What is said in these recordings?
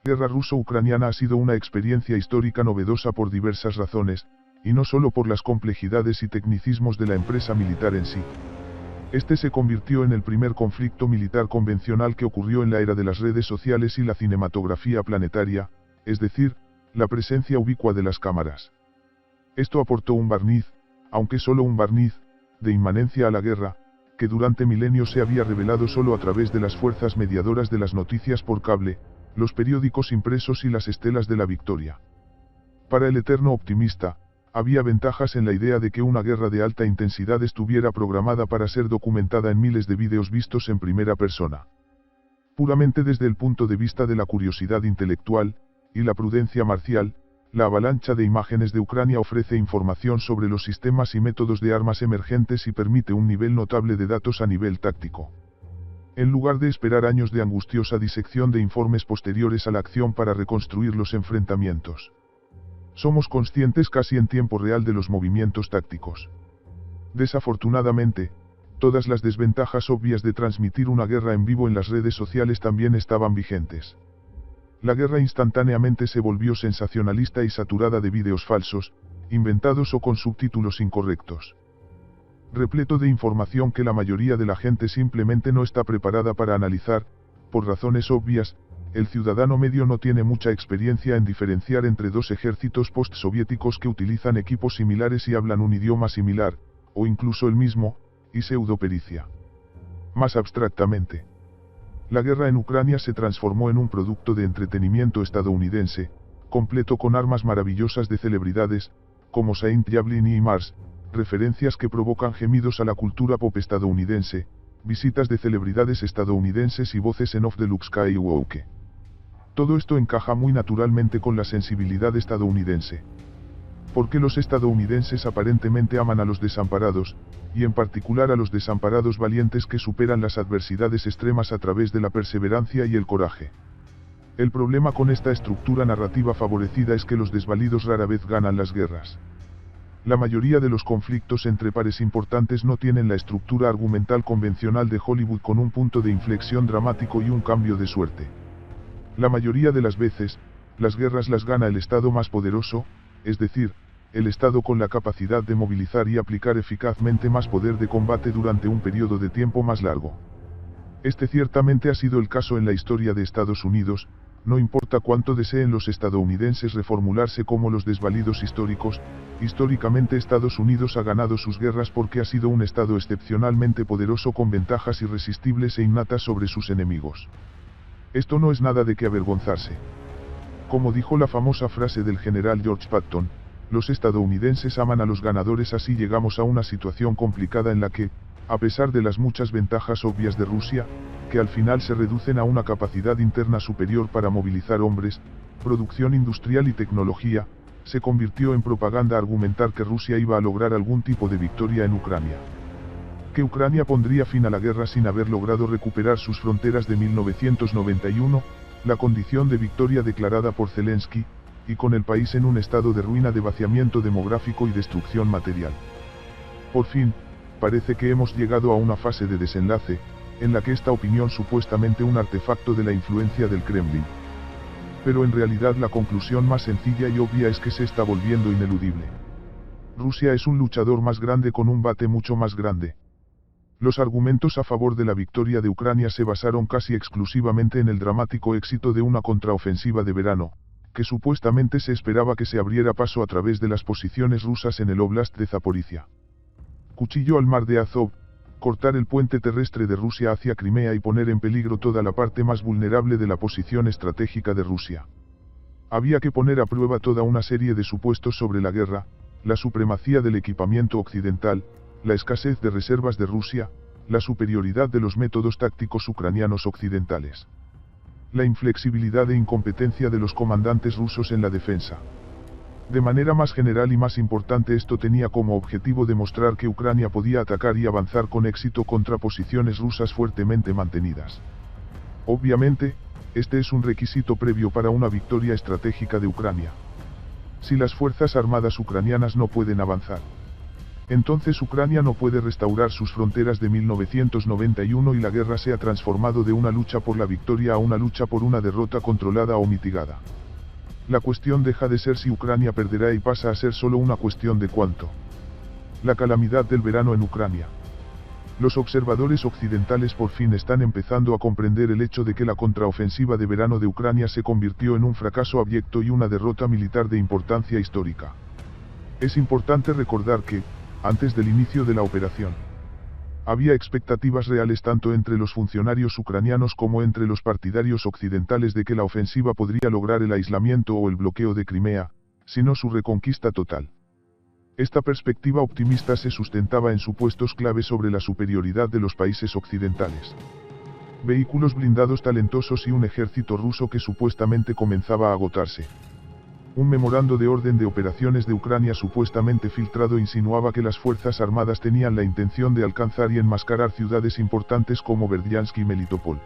La guerra ruso-ucraniana ha sido una experiencia histórica novedosa por diversas razones, y no solo por las complejidades y tecnicismos de la empresa militar en sí. Este se convirtió en el primer conflicto militar convencional que ocurrió en la era de las redes sociales y la cinematografía planetaria, es decir, la presencia ubicua de las cámaras. Esto aportó un barniz, aunque solo un barniz, de inmanencia a la guerra, que durante milenios se había revelado solo a través de las fuerzas mediadoras de las noticias por cable, los periódicos impresos y las estelas de la victoria. Para el eterno optimista, había ventajas en la idea de que una guerra de alta intensidad estuviera programada para ser documentada en miles de vídeos vistos en primera persona. Puramente desde el punto de vista de la curiosidad intelectual, y la prudencia marcial, la avalancha de imágenes de Ucrania ofrece información sobre los sistemas y métodos de armas emergentes y permite un nivel notable de datos a nivel táctico. En lugar de esperar años de angustiosa disección de informes posteriores a la acción para reconstruir los enfrentamientos, somos conscientes casi en tiempo real de los movimientos tácticos. Desafortunadamente, todas las desventajas obvias de transmitir una guerra en vivo en las redes sociales también estaban vigentes. La guerra instantáneamente se volvió sensacionalista y saturada de vídeos falsos, inventados o con subtítulos incorrectos. Repleto de información que la mayoría de la gente simplemente no está preparada para analizar, por razones obvias. El ciudadano medio no tiene mucha experiencia en diferenciar entre dos ejércitos postsoviéticos que utilizan equipos similares y hablan un idioma similar, o incluso el mismo, y pseudopericia. Más abstractamente, la guerra en Ucrania se transformó en un producto de entretenimiento estadounidense, completo con armas maravillosas de celebridades, como Saint Javelin y Mars, referencias que provocan gemidos a la cultura pop estadounidense, visitas de celebridades estadounidenses y voces en off de Luke Skywalker. Todo esto encaja muy naturalmente con la sensibilidad estadounidense. Porque los estadounidenses aparentemente aman a los desamparados, y en particular a los desamparados valientes que superan las adversidades extremas a través de la perseverancia y el coraje. El problema con esta estructura narrativa favorecida es que los desvalidos rara vez ganan las guerras. La mayoría de los conflictos entre pares importantes no tienen la estructura argumental convencional de Hollywood con un punto de inflexión dramático y un cambio de suerte. La mayoría de las veces, las guerras las gana el Estado más poderoso, es decir, el Estado con la capacidad de movilizar y aplicar eficazmente más poder de combate durante un periodo de tiempo más largo. Este ciertamente ha sido el caso en la historia de Estados Unidos, no importa cuánto deseen los estadounidenses reformularse como los desvalidos históricos. Históricamente Estados Unidos ha ganado sus guerras porque ha sido un Estado excepcionalmente poderoso con ventajas irresistibles e innatas sobre sus enemigos. Esto no es nada de que avergonzarse. Como dijo la famosa frase del general George Patton, los estadounidenses aman a los ganadores. Así llegamos a una situación complicada en la que, a pesar de las muchas ventajas obvias de Rusia, que al final se reducen a una capacidad interna superior para movilizar hombres, producción industrial y tecnología, se convirtió en propaganda argumentar que Rusia iba a lograr algún tipo de victoria en Ucrania. Que Ucrania pondría fin a la guerra sin haber logrado recuperar sus fronteras de 1991, la condición de victoria declarada por Zelensky, y con el país en un estado de ruina, de vaciamiento demográfico y destrucción material. Por fin, parece que hemos llegado a una fase de desenlace, en la que esta opinión supuestamente un artefacto de la influencia del Kremlin. Pero en realidad la conclusión más sencilla y obvia es que se está volviendo ineludible. Rusia es un luchador más grande con un bate mucho más grande. Los argumentos a favor de la victoria de Ucrania se basaron casi exclusivamente en el dramático éxito de una contraofensiva de verano, que supuestamente se esperaba que se abriera paso a través de las posiciones rusas en el Oblast de Zaporizhia. Cuchillo al mar de Azov, cortar el puente terrestre de Rusia hacia Crimea y poner en peligro toda la parte más vulnerable de la posición estratégica de Rusia. Había que poner a prueba toda una serie de supuestos sobre la guerra, la supremacía del equipamiento occidental, la escasez de reservas de Rusia, la superioridad de los métodos tácticos ucranianos occidentales, la inflexibilidad e incompetencia de los comandantes rusos en la defensa. De manera más general y más importante, esto tenía como objetivo demostrar que Ucrania podía atacar y avanzar con éxito contra posiciones rusas fuertemente mantenidas. Obviamente, este es un requisito previo para una victoria estratégica de Ucrania. Si las fuerzas armadas ucranianas no pueden avanzar, Entonces Ucrania no puede restaurar sus fronteras de 1991 y la guerra se ha transformado de una lucha por la victoria a una lucha por una derrota controlada o mitigada. La cuestión deja de ser si Ucrania perderá y pasa a ser solo una cuestión de cuánto. La calamidad del verano en Ucrania. Los observadores occidentales por fin están empezando a comprender el hecho de que la contraofensiva de verano de Ucrania se convirtió en un fracaso abyecto y una derrota militar de importancia histórica. Es importante recordar que, antes del inicio de la operación, había expectativas reales tanto entre los funcionarios ucranianos como entre los partidarios occidentales de que la ofensiva podría lograr el aislamiento o el bloqueo de Crimea, sino su reconquista total. Esta perspectiva optimista se sustentaba en supuestos clave sobre la superioridad de los países occidentales. Vehículos blindados talentosos y un ejército ruso que supuestamente comenzaba a agotarse. Un memorando de orden de operaciones de Ucrania supuestamente filtrado insinuaba que las fuerzas armadas tenían la intención de alcanzar y enmascarar ciudades importantes como Berdiansk y Melitopol.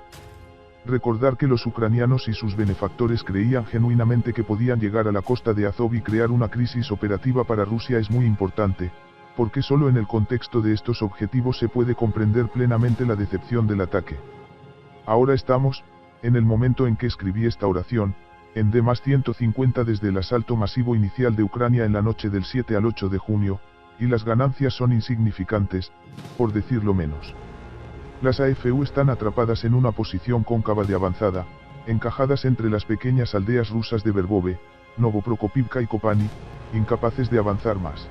Recordar que los ucranianos y sus benefactores creían genuinamente que podían llegar a la costa de Azov y crear una crisis operativa para Rusia es muy importante, porque solo en el contexto de estos objetivos se puede comprender plenamente la decepción del ataque. Ahora estamos, en el momento en que escribí esta oración, en D+150 desde el asalto masivo inicial de Ucrania en la noche del 7 al 8 de junio, y las ganancias son insignificantes, por decirlo menos. Las AFU están atrapadas en una posición cóncava de avanzada, encajadas entre las pequeñas aldeas rusas de Verbove, Novoprokopivka y Kopani, incapaces de avanzar más.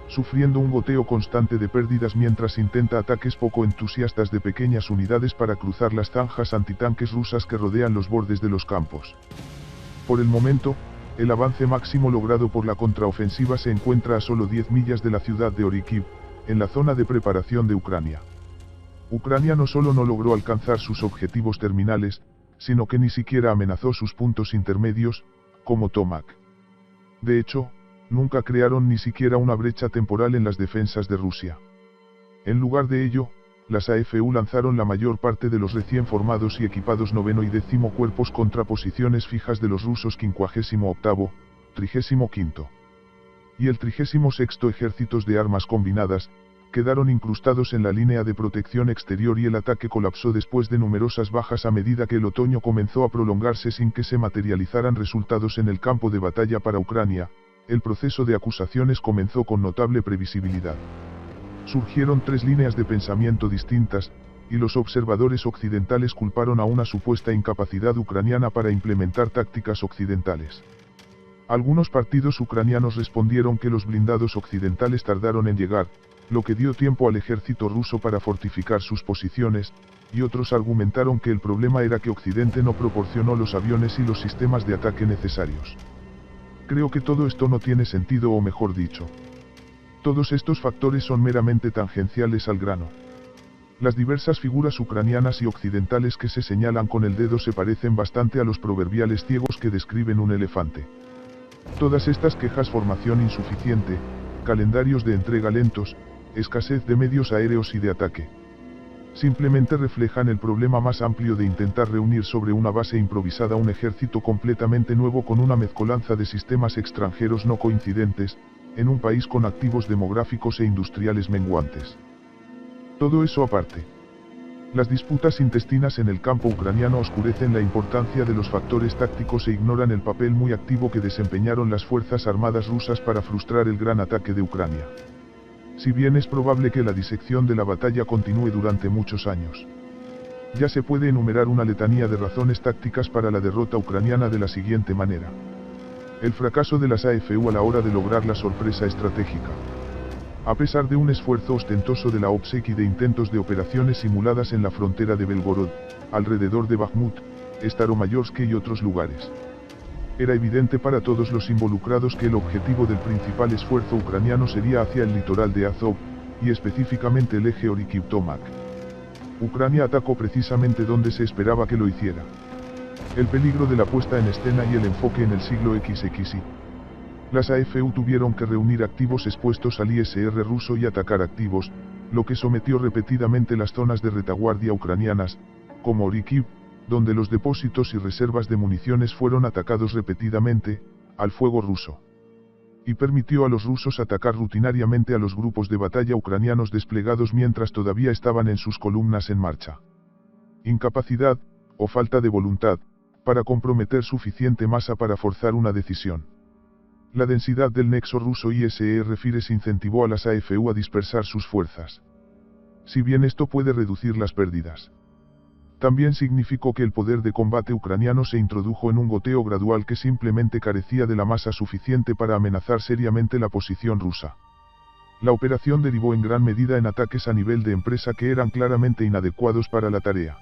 Sufriendo un goteo constante de pérdidas mientras intenta ataques poco entusiastas de pequeñas unidades para cruzar las zanjas antitanques rusas que rodean los bordes de los campos. Por el momento, el avance máximo logrado por la contraofensiva se encuentra a solo 10 millas de la ciudad de Orikhiv, en la zona de preparación de Ucrania. Ucrania no solo no logró alcanzar sus objetivos terminales, sino que ni siquiera amenazó sus puntos intermedios, como Tomak. De hecho, nunca crearon ni siquiera una brecha temporal en las defensas de Rusia. En lugar de ello, las AFU lanzaron la mayor parte de los recién formados y equipados 9º y 10º cuerpos contra posiciones fijas de los rusos 58º, 35º y el 36º ejércitos de armas combinadas, quedaron incrustados en la línea de protección exterior y el ataque colapsó después de numerosas bajas a medida que el otoño comenzó a prolongarse sin que se materializaran resultados en el campo de batalla para Ucrania. El proceso de acusaciones comenzó con notable previsibilidad. Surgieron tres líneas de pensamiento distintas, y los observadores occidentales culparon a una supuesta incapacidad ucraniana para implementar tácticas occidentales. Algunos partidos ucranianos respondieron que los blindados occidentales tardaron en llegar, lo que dio tiempo al ejército ruso para fortificar sus posiciones, y otros argumentaron que el problema era que Occidente no proporcionó los aviones y los sistemas de ataque necesarios. Creo que todo esto no tiene sentido o mejor dicho. Todos estos factores son meramente tangenciales al grano. Las diversas figuras ucranianas y occidentales que se señalan con el dedo se parecen bastante a los proverbiales ciegos que describen un elefante. Todas estas quejas: formación insuficiente, calendarios de entrega lentos, escasez de medios aéreos y de ataque, simplemente reflejan el problema más amplio de intentar reunir sobre una base improvisada un ejército completamente nuevo con una mezcolanza de sistemas extranjeros no coincidentes, en un país con activos demográficos e industriales menguantes. Todo eso aparte, las disputas intestinas en el campo ucraniano oscurecen la importancia de los factores tácticos e ignoran el papel muy activo que desempeñaron las fuerzas armadas rusas para frustrar el gran ataque de Ucrania. Si bien es probable que la disección de la batalla continúe durante muchos años, ya se puede enumerar una letanía de razones tácticas para la derrota ucraniana de la siguiente manera. El fracaso de las AFU a la hora de lograr la sorpresa estratégica. A pesar de un esfuerzo ostentoso de la OPSEC y de intentos de operaciones simuladas en la frontera de Belgorod, alrededor de Bakhmut, Staromayorsk y otros lugares, era evidente para todos los involucrados que el objetivo del principal esfuerzo ucraniano sería hacia el litoral de Azov, y específicamente el eje Orikhiv-Tomak. Ucrania atacó precisamente donde se esperaba que lo hiciera. El peligro de la puesta en escena y el enfoque en el siglo XXI. Las AFU tuvieron que reunir activos expuestos al ISR ruso y atacar activos, lo que sometió repetidamente las zonas de retaguardia ucranianas, como Orikhiv, donde los depósitos y reservas de municiones fueron atacados repetidamente, al fuego ruso. y permitió a los rusos atacar rutinariamente a los grupos de batalla ucranianos desplegados mientras todavía estaban en sus columnas en marcha. Incapacidad, o falta de voluntad, para comprometer suficiente masa para forzar una decisión. La densidad del nexo ruso ISR-Fires incentivó a las AFU a dispersar sus fuerzas. Si bien esto puede reducir las pérdidas, también significó que el poder de combate ucraniano se introdujo en un goteo gradual que simplemente carecía de la masa suficiente para amenazar seriamente la posición rusa. La operación derivó en gran medida en ataques a nivel de empresa que eran claramente inadecuados para la tarea.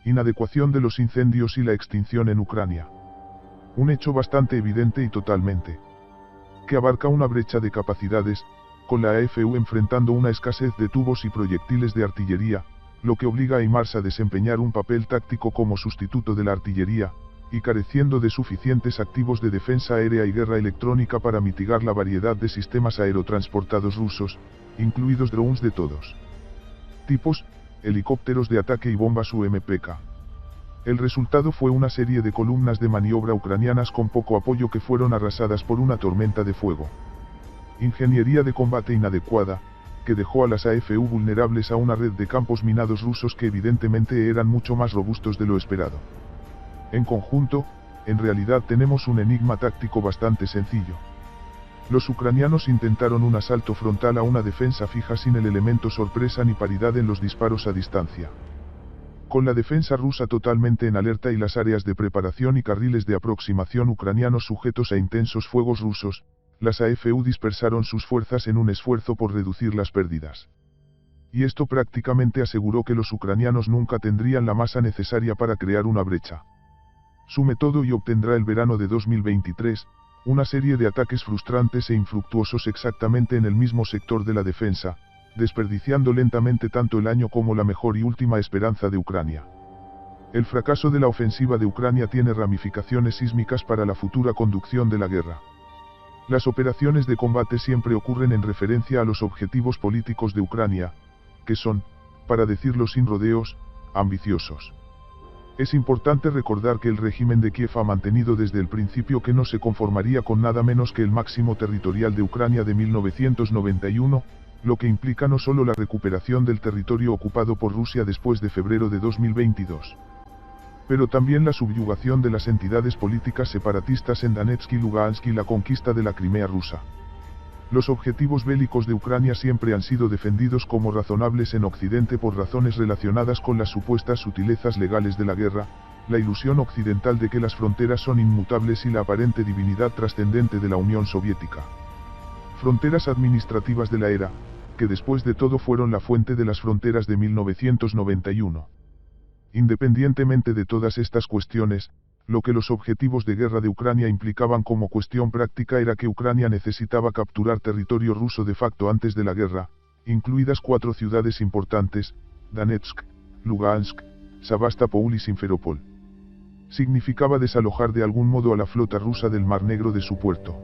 Inadecuación de los incendios y la extinción en Ucrania. Un hecho bastante evidente y totalmente que abarca una brecha de capacidades, con la AFU enfrentando una escasez de tubos y proyectiles de artillería, lo que obliga a HIMARS a desempeñar un papel táctico como sustituto de la artillería, y careciendo de suficientes activos de defensa aérea y guerra electrónica para mitigar la variedad de sistemas aerotransportados rusos, incluidos drones de todos tipos, helicópteros de ataque y bombas UMPK. El resultado fue una serie de columnas de maniobra ucranianas con poco apoyo que fueron arrasadas por una tormenta de fuego. Ingeniería de combate inadecuada, que dejó a las AFU vulnerables a una red de campos minados rusos que evidentemente eran mucho más robustos de lo esperado. En conjunto, en realidad tenemos un enigma táctico bastante sencillo. Los ucranianos intentaron un asalto frontal a una defensa fija sin el elemento sorpresa ni paridad en los disparos a distancia. Con la defensa rusa totalmente en alerta y las áreas de preparación y carriles de aproximación ucranianos sujetos a intensos fuegos rusos, las AFU dispersaron sus fuerzas en un esfuerzo por reducir las pérdidas. Y esto prácticamente aseguró que los ucranianos nunca tendrían la masa necesaria para crear una brecha. Sume todo y obtendrá el verano de 2023, una serie de ataques frustrantes e infructuosos exactamente en el mismo sector de la defensa, desperdiciando lentamente tanto el año como la mejor y última esperanza de Ucrania. El fracaso de la ofensiva de Ucrania tiene ramificaciones sísmicas para la futura conducción de la guerra. Las operaciones de combate siempre ocurren en referencia a los objetivos políticos de Ucrania, que son, para decirlo sin rodeos, ambiciosos. Es importante recordar que el régimen de Kiev ha mantenido desde el principio que no se conformaría con nada menos que el máximo territorial de Ucrania de 1991, lo que implica no solo la recuperación del territorio ocupado por Rusia después de febrero de 2022, pero también la subyugación de las entidades políticas separatistas en Donetsk y Lugansk y la conquista de la Crimea rusa. Los objetivos bélicos de Ucrania siempre han sido defendidos como razonables en Occidente por razones relacionadas con las supuestas sutilezas legales de la guerra, la ilusión occidental de que las fronteras son inmutables y la aparente divinidad trascendente de la Unión Soviética. Fronteras administrativas de la era, que después de todo fueron la fuente de las fronteras de 1991. Independientemente de todas estas cuestiones, lo que los objetivos de guerra de Ucrania implicaban como cuestión práctica era que Ucrania necesitaba capturar territorio ruso de facto antes de la guerra, incluidas 4 ciudades importantes, Donetsk, Lugansk, Sebastopol y Simferopol. Significaba desalojar de algún modo a la flota rusa del Mar Negro de su puerto.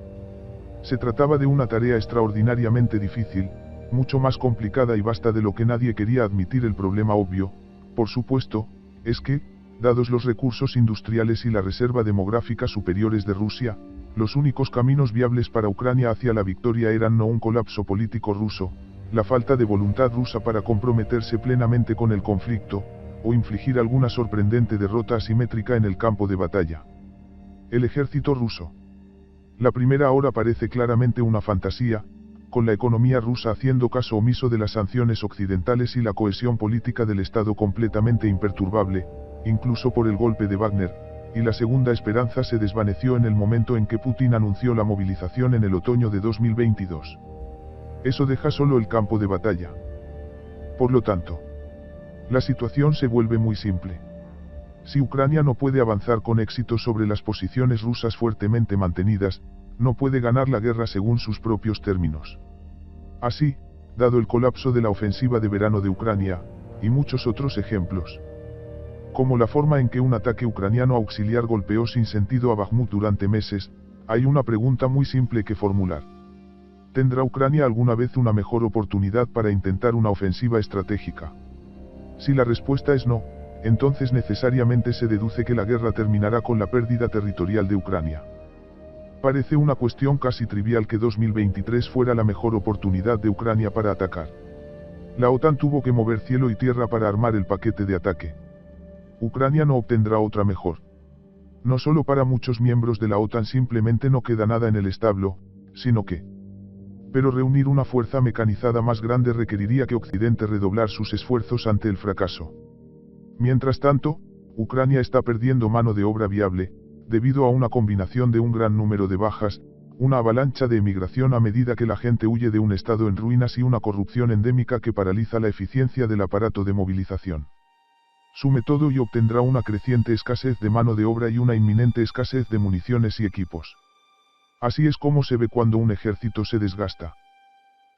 Se trataba de una tarea extraordinariamente difícil, mucho más complicada y vasta de lo que nadie quería admitir. El problema obvio, por supuesto, es que, dados los recursos industriales y la reserva demográfica superiores de Rusia, los únicos caminos viables para Ucrania hacia la victoria eran no un colapso político ruso, la falta de voluntad rusa para comprometerse plenamente con el conflicto, o infligir alguna sorprendente derrota asimétrica en el campo de batalla. El ejército ruso. La primera ahora parece claramente una fantasía, con la economía rusa haciendo caso omiso de las sanciones occidentales y la cohesión política del Estado completamente imperturbable, incluso por el golpe de Wagner, y la segunda esperanza se desvaneció en el momento en que Putin anunció la movilización en el otoño de 2022. Eso deja solo el campo de batalla. Por lo tanto, la situación se vuelve muy simple. Si Ucrania no puede avanzar con éxito sobre las posiciones rusas fuertemente mantenidas, no puede ganar la guerra según sus propios términos. Así, dado el colapso de la ofensiva de verano de Ucrania, y muchos otros ejemplos, como la forma en que un ataque ucraniano auxiliar golpeó sin sentido a Bakhmut durante meses, hay una pregunta muy simple que formular. ¿Tendrá Ucrania alguna vez una mejor oportunidad para intentar una ofensiva estratégica? Si la respuesta es no, entonces necesariamente se deduce que la guerra terminará con la pérdida territorial de Ucrania. Parece una cuestión casi trivial que 2023 fuera la mejor oportunidad de Ucrania para atacar. La OTAN tuvo que mover cielo y tierra para armar el paquete de ataque. Ucrania no obtendrá otra mejor. No solo para muchos miembros de la OTAN simplemente no queda nada en el establo, sino que... Pero reunir una fuerza mecanizada más grande requeriría que Occidente redoblar sus esfuerzos ante el fracaso. Mientras tanto, Ucrania está perdiendo mano de obra viable, debido a una combinación de un gran número de bajas, una avalancha de emigración a medida que la gente huye de un estado en ruinas y una corrupción endémica que paraliza la eficiencia del aparato de movilización. Sume todo y obtendrá una creciente escasez de mano de obra y una inminente escasez de municiones y equipos. Así es como se ve cuando un ejército se desgasta.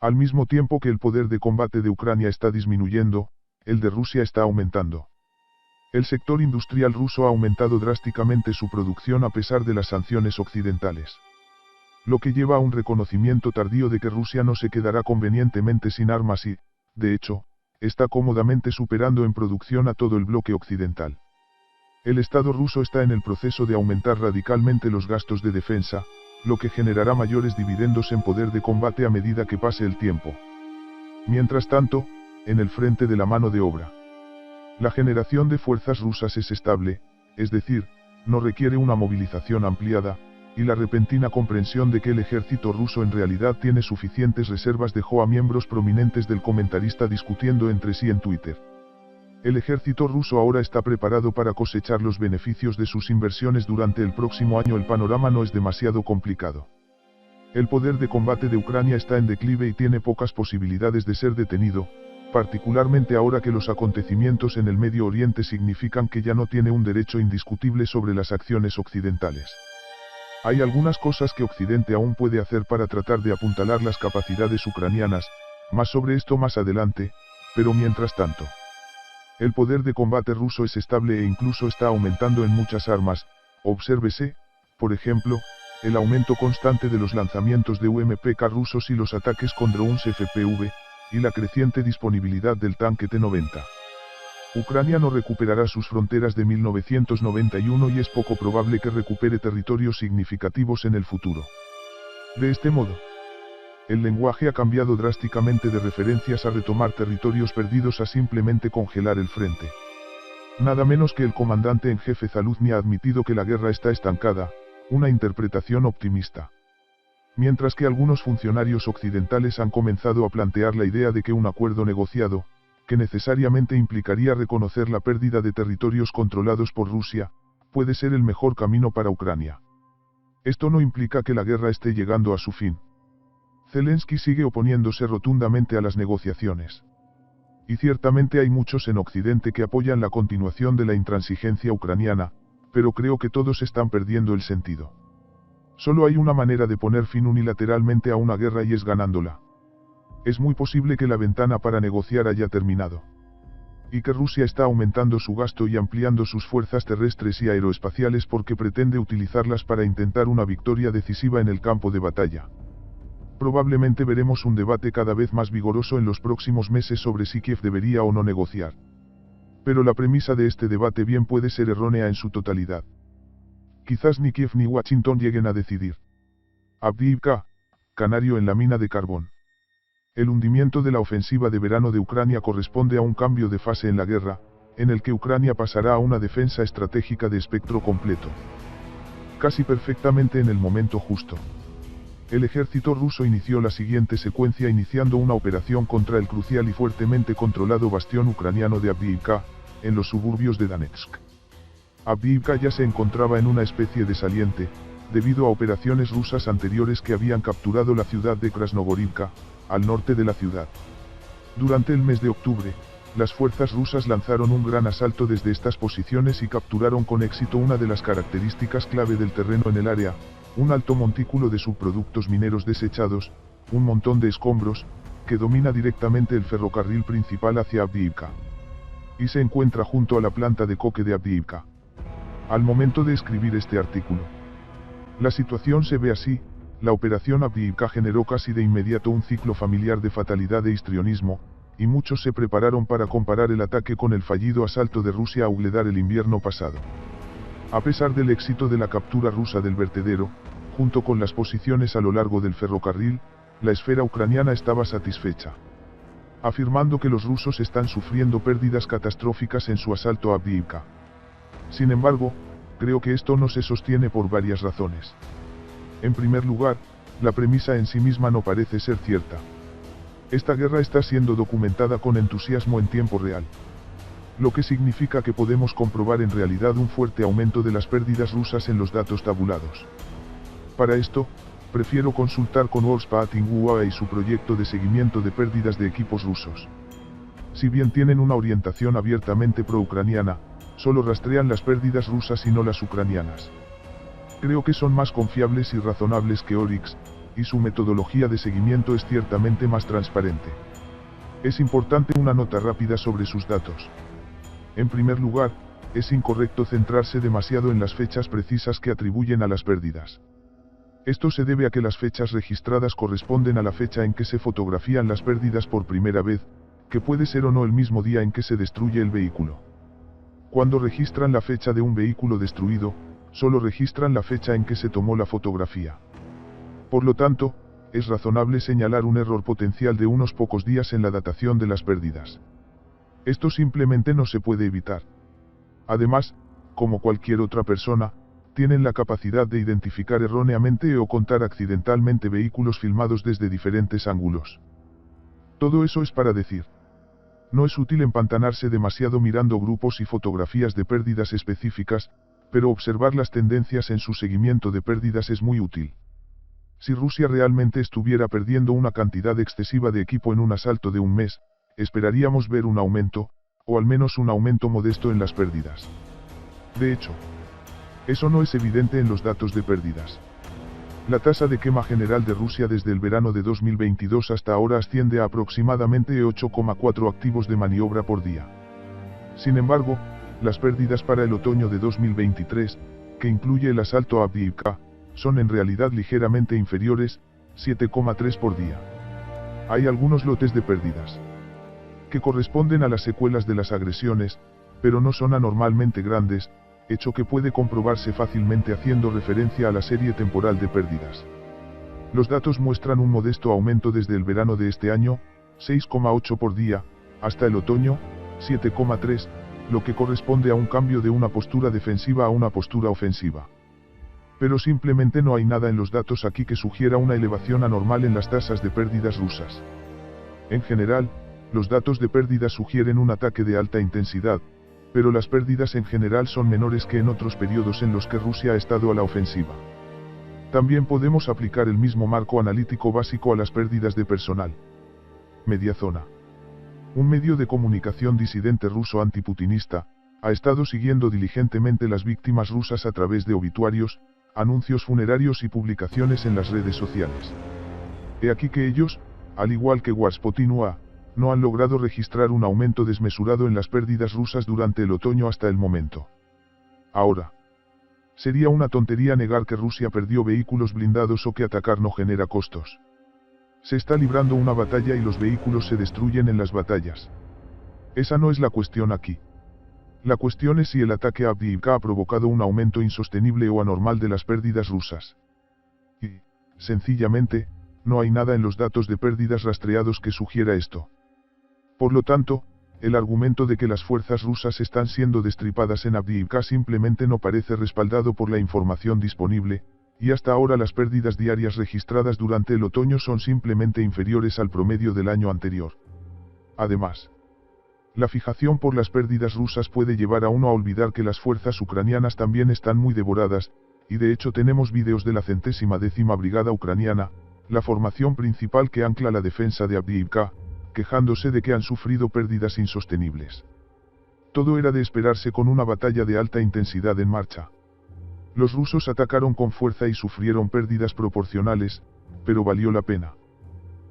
Al mismo tiempo que el poder de combate de Ucrania está disminuyendo, el de Rusia está aumentando. El sector industrial ruso ha aumentado drásticamente su producción a pesar de las sanciones occidentales. Lo que lleva a un reconocimiento tardío de que Rusia no se quedará convenientemente sin armas y, de hecho, está cómodamente superando en producción a todo el bloque occidental. El Estado ruso está en el proceso de aumentar radicalmente los gastos de defensa, lo que generará mayores dividendos en poder de combate a medida que pase el tiempo. Mientras tanto, en el frente de la mano de obra, la generación de fuerzas rusas es estable, es decir, no requiere una movilización ampliada, y la repentina comprensión de que el ejército ruso en realidad tiene suficientes reservas dejó a miembros prominentes del comentarista discutiendo entre sí en Twitter. El ejército ruso ahora está preparado para cosechar los beneficios de sus inversiones durante el próximo año. El panorama no es demasiado complicado. El poder de combate de Ucrania está en declive y tiene pocas posibilidades de ser detenido, particularmente ahora que los acontecimientos en el Medio Oriente significan que ya no tiene un derecho indiscutible sobre las acciones occidentales. Hay algunas cosas que Occidente aún puede hacer para tratar de apuntalar las capacidades ucranianas, más sobre esto más adelante, pero mientras tanto, el poder de combate ruso es estable e incluso está aumentando en muchas armas. Obsérvese, por ejemplo, el aumento constante de los lanzamientos de UMPK rusos y los ataques con drones FPV, y la creciente disponibilidad del tanque T-90. Ucrania no recuperará sus fronteras de 1991 y es poco probable que recupere territorios significativos en el futuro. De este modo, el lenguaje ha cambiado drásticamente de referencias a retomar territorios perdidos a simplemente congelar el frente. Nada menos que el comandante en jefe Zaluzny ha admitido que la guerra está estancada, una interpretación optimista. Mientras que algunos funcionarios occidentales han comenzado a plantear la idea de que un acuerdo negociado, que necesariamente implicaría reconocer la pérdida de territorios controlados por Rusia, puede ser el mejor camino para Ucrania. Esto no implica que la guerra esté llegando a su fin. Zelensky sigue oponiéndose rotundamente a las negociaciones. Y ciertamente hay muchos en Occidente que apoyan la continuación de la intransigencia ucraniana, pero creo que todos están perdiendo el sentido. Solo hay una manera de poner fin unilateralmente a una guerra y es ganándola. Es muy posible que la ventana para negociar haya terminado. Y que Rusia está aumentando su gasto y ampliando sus fuerzas terrestres y aeroespaciales porque pretende utilizarlas para intentar una victoria decisiva en el campo de batalla. Probablemente veremos un debate cada vez más vigoroso en los próximos meses sobre si Kiev debería o no negociar. Pero la premisa de este debate bien puede ser errónea en su totalidad. Quizás ni Kiev ni Washington lleguen a decidir. Avdiivka, canario en la mina de carbón. El hundimiento de la ofensiva de verano de Ucrania corresponde a un cambio de fase en la guerra, en el que Ucrania pasará a una defensa estratégica de espectro completo. Casi perfectamente en el momento justo. El ejército ruso inició la siguiente secuencia iniciando una operación contra el crucial y fuertemente controlado bastión ucraniano de Avdiivka, en los suburbios de Donetsk. Avdiivka ya se encontraba en una especie de saliente, debido a operaciones rusas anteriores que habían capturado la ciudad de Krasnogorivka, al norte de la ciudad. Durante el mes de octubre, las fuerzas rusas lanzaron un gran asalto desde estas posiciones y capturaron con éxito una de las características clave del terreno en el área, un alto montículo de subproductos mineros desechados, un montón de escombros, que domina directamente el ferrocarril principal hacia Avdiivka. Y se encuentra junto a la planta de coque de Avdiivka. Al momento de escribir este artículo, la situación se ve así. La operación Avdiivka generó casi de inmediato un ciclo familiar de fatalidad e histrionismo, y muchos se prepararon para comparar el ataque con el fallido asalto de Rusia a Ugledar el invierno pasado. A pesar del éxito de la captura rusa del vertedero, junto con las posiciones a lo largo del ferrocarril, la esfera ucraniana estaba satisfecha, afirmando que los rusos están sufriendo pérdidas catastróficas en su asalto a Avdiivka. Sin embargo, creo que esto no se sostiene por varias razones. En primer lugar, la premisa en sí misma no parece ser cierta. Esta guerra está siendo documentada con entusiasmo en tiempo real, lo que significa que podemos comprobar en realidad un fuerte aumento de las pérdidas rusas en los datos tabulados. Para esto, prefiero consultar con Wolfspating y su proyecto de seguimiento de pérdidas de equipos rusos. Si bien tienen una orientación abiertamente pro-ucraniana, solo rastrean las pérdidas rusas y no las ucranianas. Creo que son más confiables y razonables que Oryx, y su metodología de seguimiento es ciertamente más transparente. Es importante una nota rápida sobre sus datos. En primer lugar, es incorrecto centrarse demasiado en las fechas precisas que atribuyen a las pérdidas. Esto se debe a que las fechas registradas corresponden a la fecha en que se fotografían las pérdidas por primera vez, que puede ser o no el mismo día en que se destruye el vehículo. Cuando registran la fecha de un vehículo destruido, solo registran la fecha en que se tomó la fotografía. Por lo tanto, es razonable señalar un error potencial de unos pocos días en la datación de las pérdidas. Esto simplemente no se puede evitar. Además, como cualquier otra persona, tienen la capacidad de identificar erróneamente o contar accidentalmente vehículos filmados desde diferentes ángulos. Todo eso es para decir. No es útil empantanarse demasiado mirando grupos y fotografías de pérdidas específicas, pero observar las tendencias en su seguimiento de pérdidas es muy útil. Si Rusia realmente estuviera perdiendo una cantidad excesiva de equipo en un asalto de un mes, esperaríamos ver un aumento, o al menos un aumento modesto en las pérdidas. De hecho, eso no es evidente en los datos de pérdidas. La tasa de quema general de Rusia desde el verano de 2022 hasta ahora asciende a aproximadamente 8,4 activos de maniobra por día. Sin embargo, las pérdidas para el otoño de 2023, que incluye el asalto a Avdiivka, son en realidad ligeramente inferiores, 7,3 por día. Hay algunos lotes de pérdidas que corresponden a las secuelas de las agresiones, pero no son anormalmente grandes, hecho que puede comprobarse fácilmente haciendo referencia a la serie temporal de pérdidas. Los datos muestran un modesto aumento desde el verano de este año, 6,8 por día, hasta el otoño, 7,3, lo que corresponde a un cambio de una postura defensiva a una postura ofensiva. Pero simplemente no hay nada en los datos aquí que sugiera una elevación anormal en las tasas de pérdidas rusas. En general, los datos de pérdidas sugieren un ataque de alta intensidad, pero las pérdidas en general son menores que en otros periodos en los que Rusia ha estado a la ofensiva. También podemos aplicar el mismo marco analítico básico a las pérdidas de personal. Mediazona. Un medio de comunicación disidente ruso antiputinista, ha estado siguiendo diligentemente las víctimas rusas a través de obituarios, anuncios funerarios y publicaciones en las redes sociales. He aquí que ellos, al igual que Warspotting.ua, no han logrado registrar un aumento desmesurado en las pérdidas rusas durante el otoño hasta el momento. Ahora, sería una tontería negar que Rusia perdió vehículos blindados o que atacar no genera costos. Se está librando una batalla y los vehículos se destruyen en las batallas. Esa no es la cuestión aquí. La cuestión es si el ataque a Avdiivka ha provocado un aumento insostenible o anormal de las pérdidas rusas. Y, sencillamente, no hay nada en los datos de pérdidas rastreados que sugiera esto. Por lo tanto, el argumento de que las fuerzas rusas están siendo destripadas en Avdiivka simplemente no parece respaldado por la información disponible, y hasta ahora las pérdidas diarias registradas durante el otoño son simplemente inferiores al promedio del año anterior. Además, la fijación por las pérdidas rusas puede llevar a uno a olvidar que las fuerzas ucranianas también están muy devoradas, y de hecho tenemos vídeos de la 110ª Brigada Ucraniana, la formación principal que ancla la defensa de Avdiivka, quejándose de que han sufrido pérdidas insostenibles. Todo era de esperarse con una batalla de alta intensidad en marcha. Los rusos atacaron con fuerza y sufrieron pérdidas proporcionales, pero valió la pena.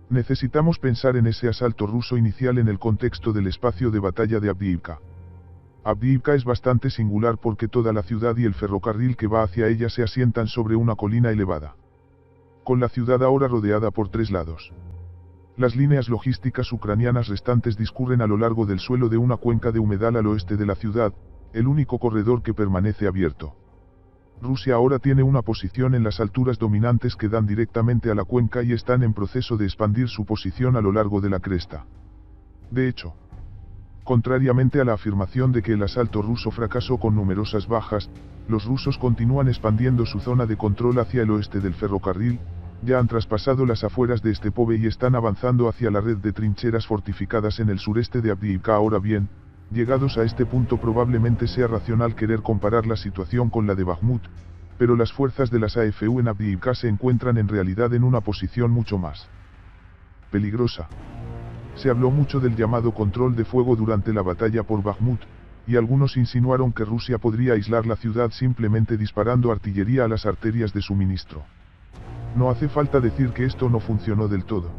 Necesitamos pensar en ese asalto ruso inicial en el contexto del espacio de batalla de Avdiivka. Avdiivka es bastante singular porque toda la ciudad y el ferrocarril que va hacia ella se asientan sobre una colina elevada, con la ciudad ahora rodeada por tres lados. Las líneas logísticas ucranianas restantes discurren a lo largo del suelo de una cuenca de humedal al oeste de la ciudad, el único corredor que permanece abierto. Rusia ahora tiene una posición en las alturas dominantes que dan directamente a la cuenca y están en proceso de expandir su posición a lo largo de la cresta. De hecho, contrariamente a la afirmación de que el asalto ruso fracasó con numerosas bajas, los rusos continúan expandiendo su zona de control hacia el oeste del ferrocarril, ya han traspasado las afueras de Stepove y están avanzando hacia la red de trincheras fortificadas en el sureste de Avdiivka. Ahora bien, llegados a este punto probablemente sea racional querer comparar la situación con la de Bakhmut, pero las fuerzas de las AFU en Avdiivka se encuentran en realidad en una posición mucho más peligrosa. Se habló mucho del llamado control de fuego durante la batalla por Bakhmut, y algunos insinuaron que Rusia podría aislar la ciudad simplemente disparando artillería a las arterias de suministro. No hace falta decir que esto no funcionó del todo.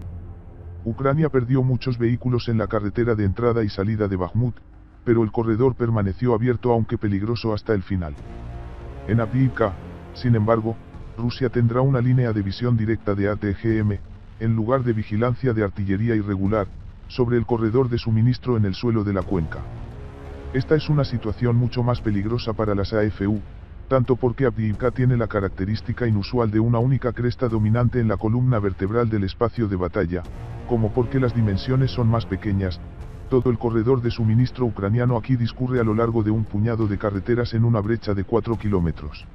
Ucrania perdió muchos vehículos en la carretera de entrada y salida de Bakhmut, pero el corredor permaneció abierto aunque peligroso hasta el final. En Avdiivka, sin embargo, Rusia tendrá una línea de visión directa de ATGM, en lugar de vigilancia de artillería irregular, sobre el corredor de suministro en el suelo de la cuenca. Esta es una situación mucho más peligrosa para las AFU, tanto porque Avdiivka tiene la característica inusual de una única cresta dominante en la columna vertebral del espacio de batalla, como porque las dimensiones son más pequeñas. Todo el corredor de suministro ucraniano aquí discurre a lo largo de un puñado de carreteras en una brecha de 4 kilómetros.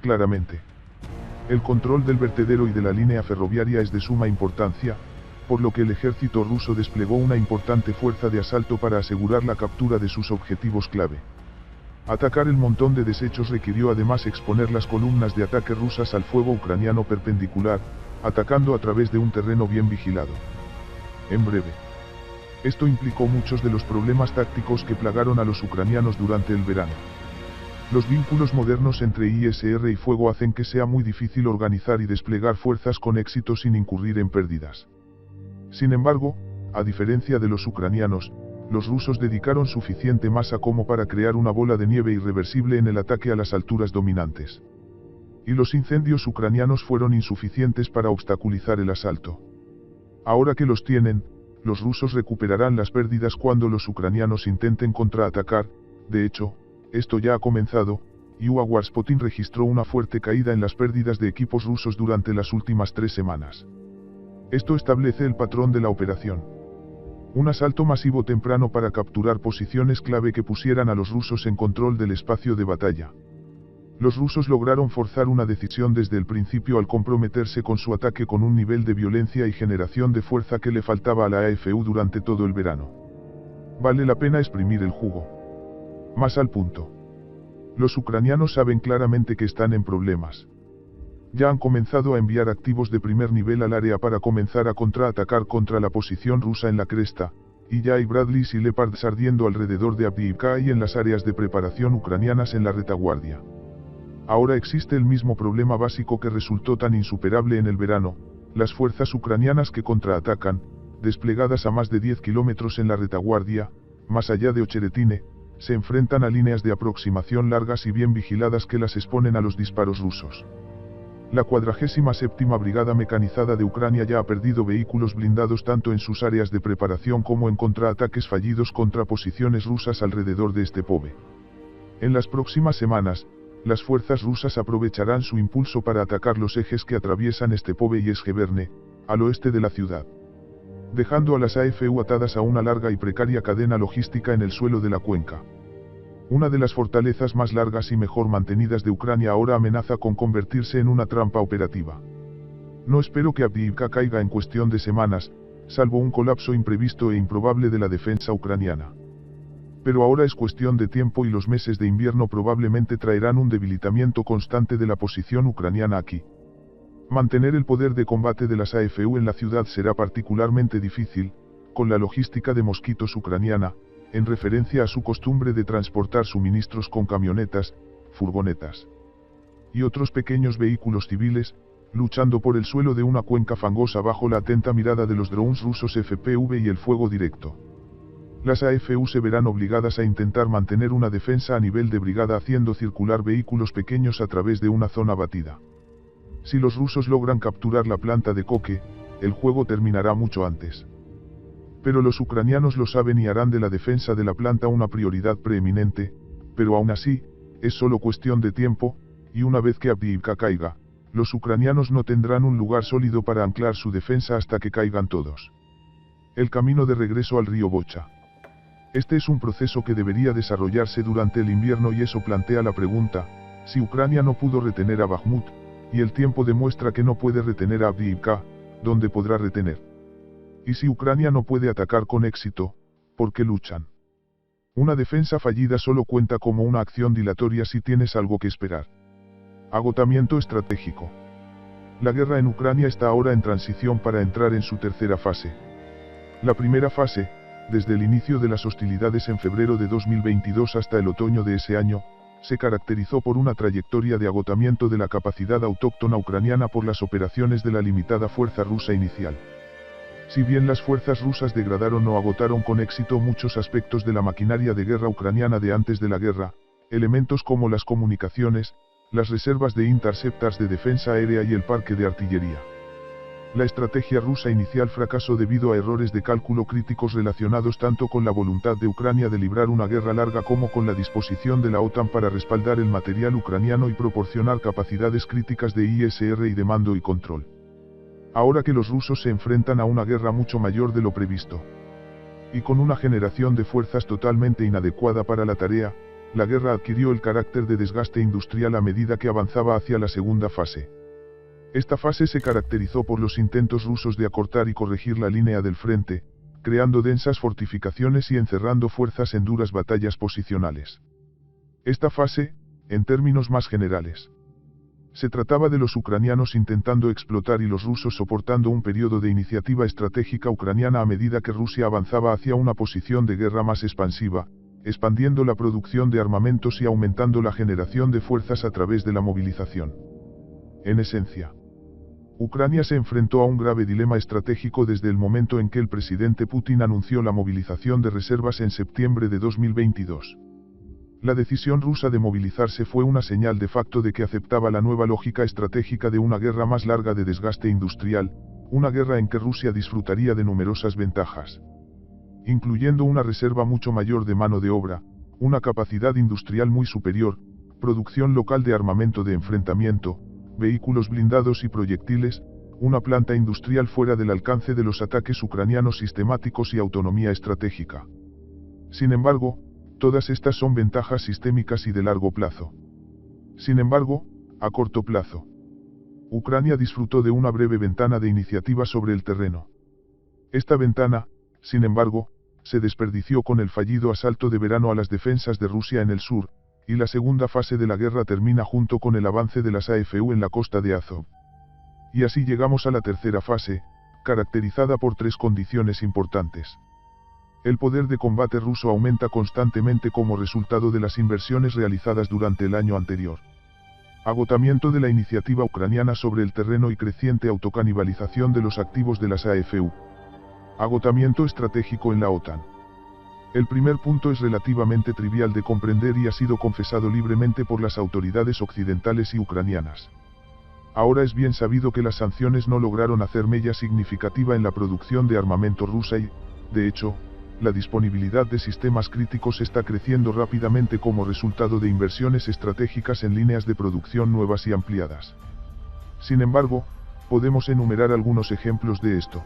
Claramente, el control del vertedero y de la línea ferroviaria es de suma importancia, por lo que el ejército ruso desplegó una importante fuerza de asalto para asegurar la captura de sus objetivos clave. Atacar el montón de desechos requirió además exponer las columnas de ataque rusas al fuego ucraniano perpendicular, atacando a través de un terreno bien vigilado. En breve, esto implicó muchos de los problemas tácticos que plagaron a los ucranianos durante el verano. Los vínculos modernos entre ISR y fuego hacen que sea muy difícil organizar y desplegar fuerzas con éxito sin incurrir en pérdidas. Sin embargo, a diferencia de los ucranianos, los rusos dedicaron suficiente masa como para crear una bola de nieve irreversible en el ataque a las alturas dominantes. Y los incendios ucranianos fueron insuficientes para obstaculizar el asalto. Ahora que los tienen, los rusos recuperarán las pérdidas cuando los ucranianos intenten contraatacar. De hecho, esto ya ha comenzado, y UA Warspotin registró una fuerte caída en las pérdidas de equipos rusos durante las últimas 3 semanas. Esto establece el patrón de la operación. Un asalto masivo temprano para capturar posiciones clave que pusieran a los rusos en control del espacio de batalla. Los rusos lograron forzar una decisión desde el principio al comprometerse con su ataque con un nivel de violencia y generación de fuerza que le faltaba a la AFU durante todo el verano. Vale la pena exprimir el jugo. Más al punto. Los ucranianos saben claramente que están en problemas. Ya han comenzado a enviar activos de primer nivel al área para comenzar a contraatacar contra la posición rusa en la cresta, y ya hay Bradleys y Leopards ardiendo alrededor de Avdiivka y en las áreas de preparación ucranianas en la retaguardia. Ahora existe el mismo problema básico que resultó tan insuperable en el verano: las fuerzas ucranianas que contraatacan, desplegadas a más de 10 kilómetros en la retaguardia, más allá de Ocheretine, se enfrentan a líneas de aproximación largas y bien vigiladas que las exponen a los disparos rusos. La 47ª Brigada Mecanizada de Ucrania ya ha perdido vehículos blindados tanto en sus áreas de preparación como en contraataques fallidos contra posiciones rusas alrededor de Stepove. En las próximas semanas, las fuerzas rusas aprovecharán su impulso para atacar los ejes que atraviesan Stepove y Esgeverne, al oeste de la ciudad, dejando a las AFU atadas a una larga y precaria cadena logística en el suelo de la cuenca. Una de las fortalezas más largas y mejor mantenidas de Ucrania ahora amenaza con convertirse en una trampa operativa. No espero que Avdiivka caiga en cuestión de semanas, salvo un colapso imprevisto e improbable de la defensa ucraniana. Pero ahora es cuestión de tiempo y los meses de invierno probablemente traerán un debilitamiento constante de la posición ucraniana aquí. Mantener el poder de combate de las AFU en la ciudad será particularmente difícil, con la logística de mosquitos ucraniana, en referencia a su costumbre de transportar suministros con camionetas, furgonetas y otros pequeños vehículos civiles, luchando por el suelo de una cuenca fangosa bajo la atenta mirada de los drones rusos FPV y el fuego directo. Las AFU se verán obligadas a intentar mantener una defensa a nivel de brigada haciendo circular vehículos pequeños a través de una zona batida. Si los rusos logran capturar la planta de Koke, el juego terminará mucho antes. Pero los ucranianos lo saben y harán de la defensa de la planta una prioridad preeminente, pero aún así, es solo cuestión de tiempo, y una vez que Avdiivka caiga, los ucranianos no tendrán un lugar sólido para anclar su defensa hasta que caigan todos. El camino de regreso al río Bocha. Este es un proceso que debería desarrollarse durante el invierno y eso plantea la pregunta, si Ucrania no pudo retener a Bakhmut, y el tiempo demuestra que no puede retener a Avdiivka, ¿dónde podrá retener? Y si Ucrania no puede atacar con éxito, ¿por qué luchan? Una defensa fallida solo cuenta como una acción dilatoria si tienes algo que esperar. Agotamiento estratégico. La guerra en Ucrania está ahora en transición para entrar en su tercera fase. La primera fase, desde el inicio de las hostilidades en febrero de 2022 hasta el otoño de ese año, se caracterizó por una trayectoria de agotamiento de la capacidad autóctona ucraniana por las operaciones de la limitada fuerza rusa inicial. Si bien las fuerzas rusas degradaron o agotaron con éxito muchos aspectos de la maquinaria de guerra ucraniana de antes de la guerra, elementos como las comunicaciones, las reservas de interceptors de defensa aérea y el parque de artillería. La estrategia rusa inicial fracasó debido a errores de cálculo críticos relacionados tanto con la voluntad de Ucrania de librar una guerra larga como con la disposición de la OTAN para respaldar el material ucraniano y proporcionar capacidades críticas de ISR y de mando y control. Ahora que los rusos se enfrentan a una guerra mucho mayor de lo previsto, y con una generación de fuerzas totalmente inadecuada para la tarea, la guerra adquirió el carácter de desgaste industrial a medida que avanzaba hacia la segunda fase. Esta fase se caracterizó por los intentos rusos de acortar y corregir la línea del frente, creando densas fortificaciones y encerrando fuerzas en duras batallas posicionales. Esta fase, en términos más generales, se trataba de los ucranianos intentando explotar y los rusos soportando un periodo de iniciativa estratégica ucraniana a medida que Rusia avanzaba hacia una posición de guerra más expansiva, expandiendo la producción de armamentos y aumentando la generación de fuerzas a través de la movilización. En esencia, Ucrania se enfrentó a un grave dilema estratégico desde el momento en que el presidente Putin anunció la movilización de reservas en septiembre de 2022. La decisión rusa de movilizarse fue una señal de facto de que aceptaba la nueva lógica estratégica de una guerra más larga de desgaste industrial, una guerra en que Rusia disfrutaría de numerosas ventajas, incluyendo una reserva mucho mayor de mano de obra, una capacidad industrial muy superior, producción local de armamento de enfrentamiento, vehículos blindados y proyectiles, una planta industrial fuera del alcance de los ataques ucranianos sistemáticos y autonomía estratégica. Sin embargo, todas estas son ventajas sistémicas y de largo plazo. Sin embargo, a corto plazo, Ucrania disfrutó de una breve ventana de iniciativa sobre el terreno. Esta ventana, sin embargo, se desperdició con el fallido asalto de verano a las defensas de Rusia en el sur, y la segunda fase de la guerra termina junto con el avance de las AFU en la costa de Azov. Y así llegamos a la tercera fase, caracterizada por tres condiciones importantes. El poder de combate ruso aumenta constantemente como resultado de las inversiones realizadas durante el año anterior. Agotamiento de la iniciativa ucraniana sobre el terreno y creciente autocanibalización de los activos de las AFU. Agotamiento estratégico en la OTAN. El primer punto es relativamente trivial de comprender y ha sido confesado libremente por las autoridades occidentales y ucranianas. Ahora es bien sabido que las sanciones no lograron hacer mella significativa en la producción de armamento rusa y, de hecho, la disponibilidad de sistemas críticos está creciendo rápidamente como resultado de inversiones estratégicas en líneas de producción nuevas y ampliadas. Sin embargo, podemos enumerar algunos ejemplos de esto.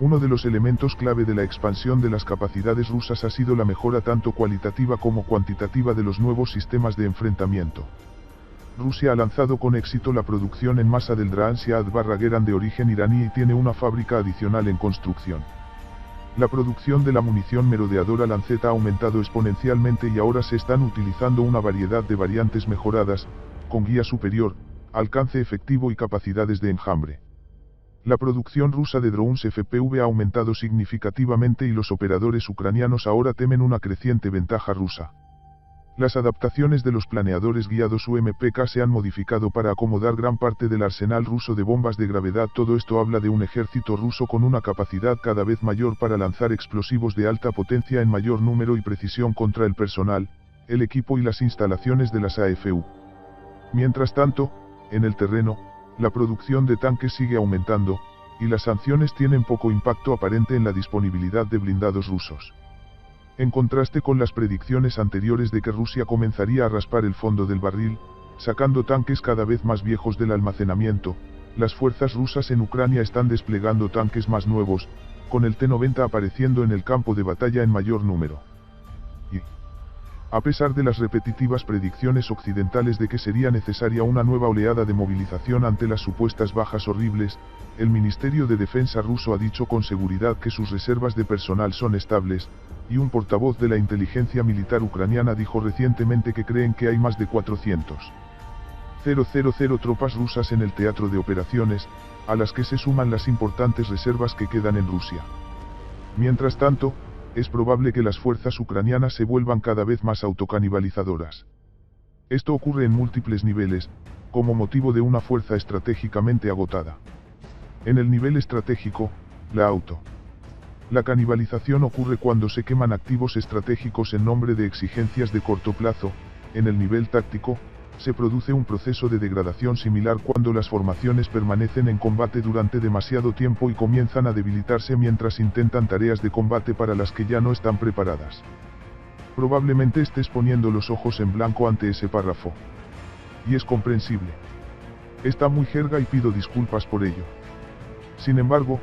Uno de los elementos clave de la expansión de las capacidades rusas ha sido la mejora tanto cualitativa como cuantitativa de los nuevos sistemas de enfrentamiento. Rusia ha lanzado con éxito la producción en masa del Drahan Shahab-Geran de origen iraní y tiene una fábrica adicional en construcción. La producción de la munición merodeadora Lancet ha aumentado exponencialmente y ahora se están utilizando una variedad de variantes mejoradas, con guía superior, alcance efectivo y capacidades de enjambre. La producción rusa de drones FPV ha aumentado significativamente y los operadores ucranianos ahora temen una creciente ventaja rusa. Las adaptaciones de los planeadores guiados UMPK se han modificado para acomodar gran parte del arsenal ruso de bombas de gravedad. Todo esto habla de un ejército ruso con una capacidad cada vez mayor para lanzar explosivos de alta potencia en mayor número y precisión contra el personal, el equipo y las instalaciones de las AFU. Mientras tanto, en el terreno, la producción de tanques sigue aumentando, y las sanciones tienen poco impacto aparente en la disponibilidad de blindados rusos. En contraste con las predicciones anteriores de que Rusia comenzaría a raspar el fondo del barril, sacando tanques cada vez más viejos del almacenamiento. Las fuerzas rusas en Ucrania están desplegando tanques más nuevos, con el T-90 apareciendo en el campo de batalla en mayor número. Y, a pesar de las repetitivas predicciones occidentales de que sería necesaria una nueva oleada de movilización ante las supuestas bajas horribles, el Ministerio de Defensa ruso ha dicho con seguridad que sus reservas de personal son estables, y un portavoz de la inteligencia militar ucraniana dijo recientemente que creen que hay más de 400.000 tropas rusas en el teatro de operaciones, a las que se suman las importantes reservas que quedan en Rusia. Mientras tanto, es probable que las fuerzas ucranianas se vuelvan cada vez más autocanibalizadoras. Esto ocurre en múltiples niveles, como motivo de una fuerza estratégicamente agotada. En el nivel estratégico, la canibalización ocurre cuando se queman activos estratégicos en nombre de exigencias de corto plazo. En el nivel táctico, se produce un proceso de degradación similar cuando las formaciones permanecen en combate durante demasiado tiempo y comienzan a debilitarse mientras intentan tareas de combate para las que ya no están preparadas. Probablemente estés poniendo los ojos en blanco ante ese párrafo. Y es comprensible. Está muy jerga y pido disculpas por ello. Sin embargo,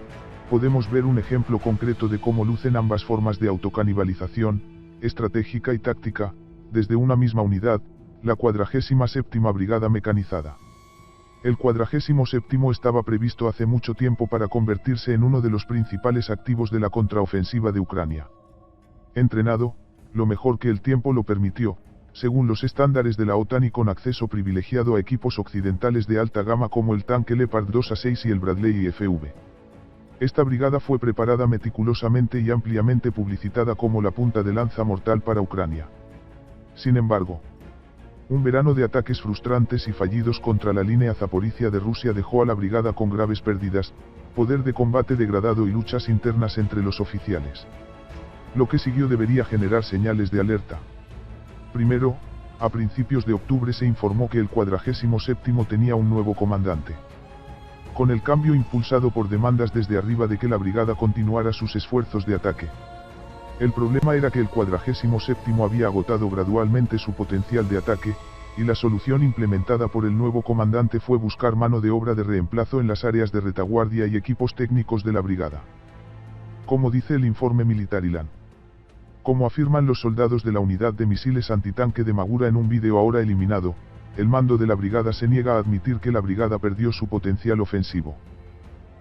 podemos ver un ejemplo concreto de cómo lucen ambas formas de autocanibalización, estratégica y táctica, desde una misma unidad, la 47ª Brigada Mecanizada. El 47º estaba previsto hace mucho tiempo para convertirse en uno de los principales activos de la contraofensiva de Ucrania. Entrenado, lo mejor que el tiempo lo permitió, según los estándares de la OTAN y con acceso privilegiado a equipos occidentales de alta gama como el tanque Leopard 2A6 y el Bradley IFV. Esta brigada fue preparada meticulosamente y ampliamente publicitada como la punta de lanza mortal para Ucrania. Sin embargo, un verano de ataques frustrantes y fallidos contra la línea Zaporizhia de Rusia dejó a la brigada con graves pérdidas, poder de combate degradado y luchas internas entre los oficiales. Lo que siguió debería generar señales de alerta. Primero, a principios de octubre se informó que el 47º tenía un nuevo comandante. Con el cambio impulsado por demandas desde arriba de que la brigada continuara sus esfuerzos de ataque. El problema era que el 47º había agotado gradualmente su potencial de ataque, y la solución implementada por el nuevo comandante fue buscar mano de obra de reemplazo en las áreas de retaguardia y equipos técnicos de la brigada. Como dice el informe Militariland. Como afirman los soldados de la unidad de misiles antitanque de Magura en un vídeo ahora eliminado, el mando de la brigada se niega a admitir que la brigada perdió su potencial ofensivo.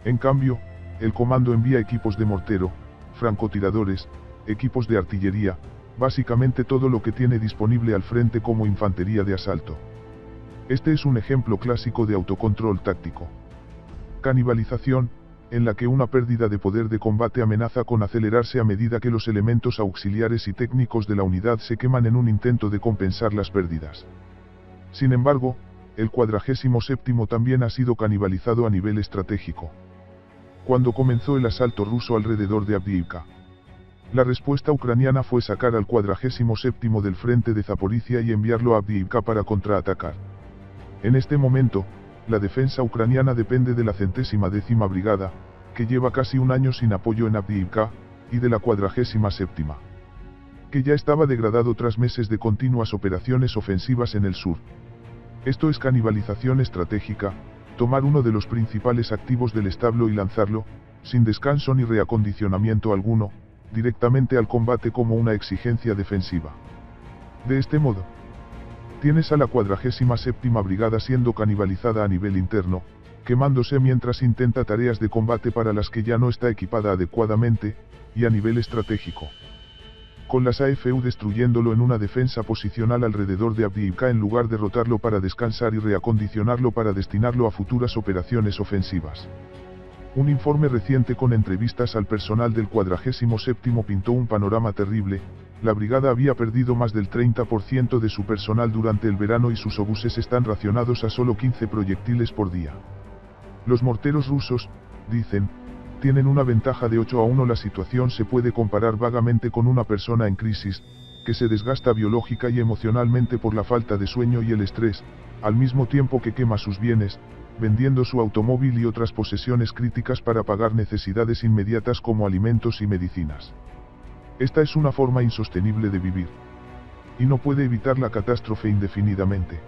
En cambio, el comando envía equipos de mortero, francotiradores, equipos de artillería, básicamente todo lo que tiene disponible al frente como infantería de asalto. Este es un ejemplo clásico de autocontrol táctico. Canibalización, en la que una pérdida de poder de combate amenaza con acelerarse a medida que los elementos auxiliares y técnicos de la unidad se queman en un intento de compensar las pérdidas. Sin embargo, el 47º también ha sido canibalizado a nivel estratégico. Cuando comenzó el asalto ruso alrededor de Avdiivka, la respuesta ucraniana fue sacar al 47º del frente de Zaporizhia y enviarlo a Avdiivka para contraatacar. En este momento, la defensa ucraniana depende de la 110ª Brigada, que lleva casi un año sin apoyo en Avdiivka, y de la 47ª, que ya estaba degradado tras meses de continuas operaciones ofensivas en el sur. Esto es canibalización estratégica, tomar uno de los principales activos del establo y lanzarlo, sin descanso ni reacondicionamiento alguno, directamente al combate como una exigencia defensiva. De este modo, tienes a la 47ª Brigada siendo canibalizada a nivel interno, quemándose mientras intenta tareas de combate para las que ya no está equipada adecuadamente, y a nivel estratégico, con las AFU destruyéndolo en una defensa posicional alrededor de Avdiivka en lugar de rotarlo para descansar y reacondicionarlo para destinarlo a futuras operaciones ofensivas. Un informe reciente con entrevistas al personal del 47º pintó un panorama terrible. La brigada había perdido más del 30% de su personal durante el verano y sus obuses están racionados a solo 15 proyectiles por día. Los morteros rusos, dicen, tienen una ventaja de 8-1. La situación se puede comparar vagamente con una persona en crisis, que se desgasta biológica y emocionalmente por la falta de sueño y el estrés, al mismo tiempo que quema sus bienes, vendiendo su automóvil y otras posesiones críticas para pagar necesidades inmediatas como alimentos y medicinas. Esta es una forma insostenible de vivir. Y no puede evitar la catástrofe indefinidamente.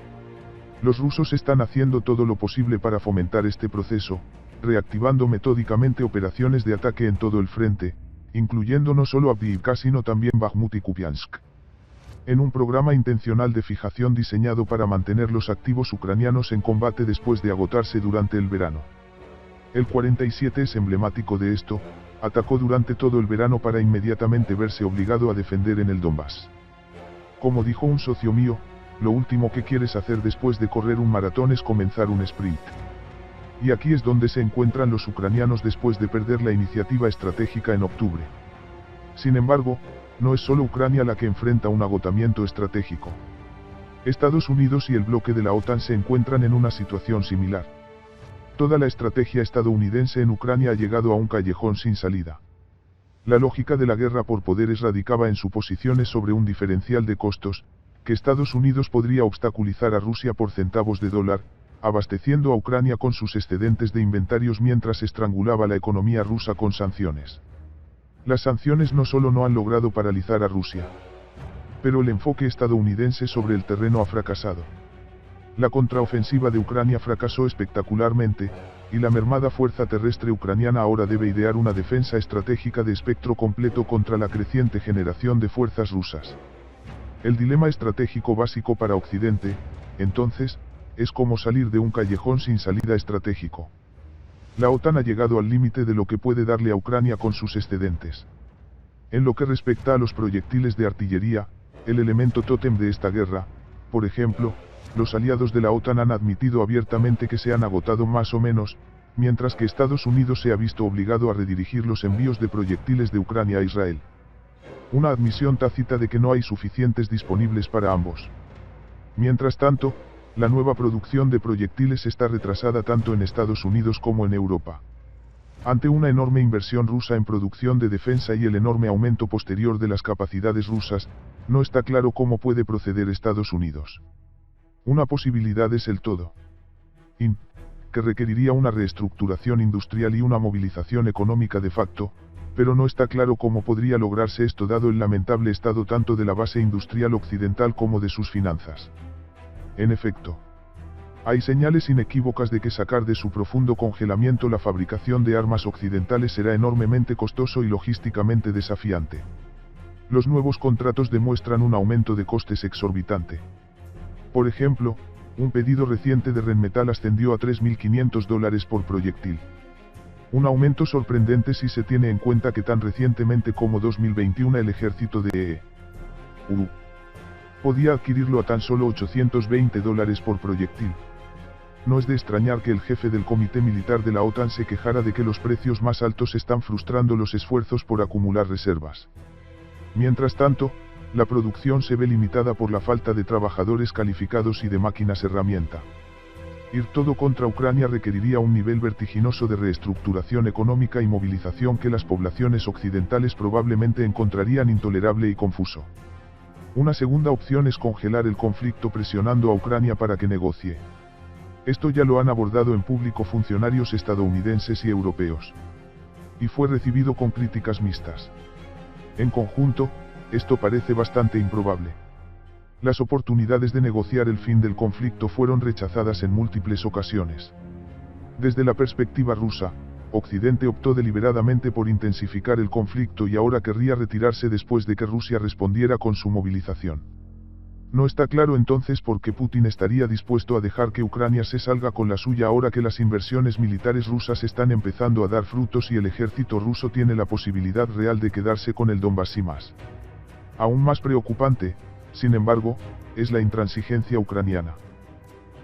Los rusos están haciendo todo lo posible para fomentar este proceso, reactivando metódicamente operaciones de ataque en todo el frente, incluyendo no solo Avdiivka sino también Bakhmut y Kupiansk. En un programa intencional de fijación diseñado para mantener los activos ucranianos en combate después de agotarse durante el verano. El 47 es emblemático de esto, atacó durante todo el verano para inmediatamente verse obligado a defender en el Donbass. Como dijo un socio mío, lo último que quieres hacer después de correr un maratón es comenzar un sprint. Y aquí es donde se encuentran los ucranianos después de perder la iniciativa estratégica en octubre. Sin embargo, no es solo Ucrania la que enfrenta un agotamiento estratégico. Estados Unidos y el bloque de la OTAN se encuentran en una situación similar. Toda la estrategia estadounidense en Ucrania ha llegado a un callejón sin salida. La lógica de la guerra por poderes radicaba en suposiciones sobre un diferencial de costos, que Estados Unidos podría obstaculizar a Rusia por centavos de dólar, abasteciendo a Ucrania con sus excedentes de inventarios mientras estrangulaba la economía rusa con sanciones. Las sanciones no solo no han logrado paralizar a Rusia, pero el enfoque estadounidense sobre el terreno ha fracasado. La contraofensiva de Ucrania fracasó espectacularmente, y la mermada fuerza terrestre ucraniana ahora debe idear una defensa estratégica de espectro completo contra la creciente generación de fuerzas rusas. El dilema estratégico básico para Occidente, entonces, es cómo salir de un callejón sin salida estratégico. La OTAN ha llegado al límite de lo que puede darle a Ucrania con sus excedentes. En lo que respecta a los proyectiles de artillería, el elemento tótem de esta guerra, por ejemplo, los aliados de la OTAN han admitido abiertamente que se han agotado más o menos, mientras que Estados Unidos se ha visto obligado a redirigir los envíos de proyectiles de Ucrania a Israel. Una admisión tácita de que no hay suficientes disponibles para ambos. Mientras tanto, la nueva producción de proyectiles está retrasada tanto en Estados Unidos como en Europa. Ante una enorme inversión rusa en producción de defensa y el enorme aumento posterior de las capacidades rusas, no está claro cómo puede proceder Estados Unidos. Una posibilidad es el todo. Que requeriría una reestructuración industrial y una movilización económica de facto, pero no está claro cómo podría lograrse esto dado el lamentable estado tanto de la base industrial occidental como de sus finanzas. En efecto, hay señales inequívocas de que sacar de su profundo congelamiento la fabricación de armas occidentales será enormemente costoso y logísticamente desafiante. Los nuevos contratos demuestran un aumento de costes exorbitante. Por ejemplo, un pedido reciente de Rheinmetall ascendió a $3.500 por proyectil. Un aumento sorprendente si se tiene en cuenta que tan recientemente como 2021 el ejército de EU podía adquirirlo a tan solo $820 por proyectil. No es de extrañar que el jefe del Comité Militar de la OTAN se quejara de que los precios más altos están frustrando los esfuerzos por acumular reservas. Mientras tanto, la producción se ve limitada por la falta de trabajadores calificados y de máquinas herramienta. Ir todo contra Ucrania requeriría un nivel vertiginoso de reestructuración económica y movilización que las poblaciones occidentales probablemente encontrarían intolerable y confuso. Una segunda opción es congelar el conflicto presionando a Ucrania para que negocie. Esto ya lo han abordado en público funcionarios estadounidenses y europeos. Y fue recibido con críticas mixtas. En conjunto, esto parece bastante improbable. Las oportunidades de negociar el fin del conflicto fueron rechazadas en múltiples ocasiones. Desde la perspectiva rusa, Occidente optó deliberadamente por intensificar el conflicto y ahora querría retirarse después de que Rusia respondiera con su movilización. No está claro entonces por qué Putin estaría dispuesto a dejar que Ucrania se salga con la suya ahora que las inversiones militares rusas están empezando a dar frutos y el ejército ruso tiene la posibilidad real de quedarse con el Donbass y más. Aún más preocupante, sin embargo, es la intransigencia ucraniana.